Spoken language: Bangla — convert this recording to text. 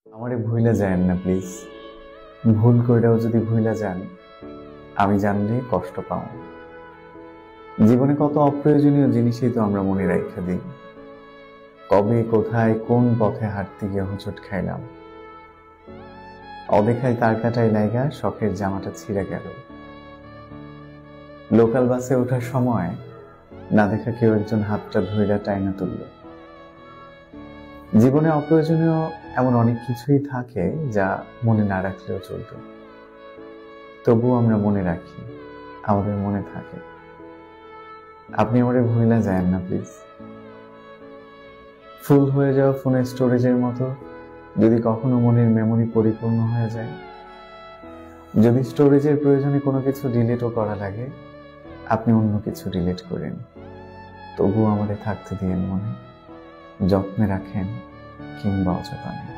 আমারে ভুইলা যায়েন না প্লিজ। ভুল কইরাও যদি ভুইলা যান, আমি জানলে কষ্ট পাও। জীবনে কত অপ্রয়োজনীয় জিনিসই তো আমরা মনে রাইখা দিই। কবে কোথায় কোন পথে হাঁটতে গিয়ে হোঁচট খাইলাম, অদেখায় তার কাটায় লাইগা শখের জামাটা ছিঁড়ে গেল। লোকাল বাসে ওঠার সময় না দেখা কেউ একজন হাতটা ধইরা টাইনা তুলল। জীবনে অপ্রয়োজনীয় এমন অনেক কিছুই থাকে যা মনে না রাখলেও চলত, তবুও আমরা মনে রাখি, আমাদের মনে থাকে। আপনি আমারে ভুইলা যায়েন না প্লিজ। ফুল হয়ে যাওয়া ফোনের স্টোরেজের মতো যদি কখনো মনের মেমোরি পরিপূর্ণ হয়ে যায়, যদি স্টোরেজের প্রয়োজনে কোনো কিছু ডিলিটও করা লাগে, আপনি অন্য কিছু ডিলিট করেন, তবুও আমারে থাকতে দিয়েন মনে। যত্নে রাখেন কিংবা অযত্নে।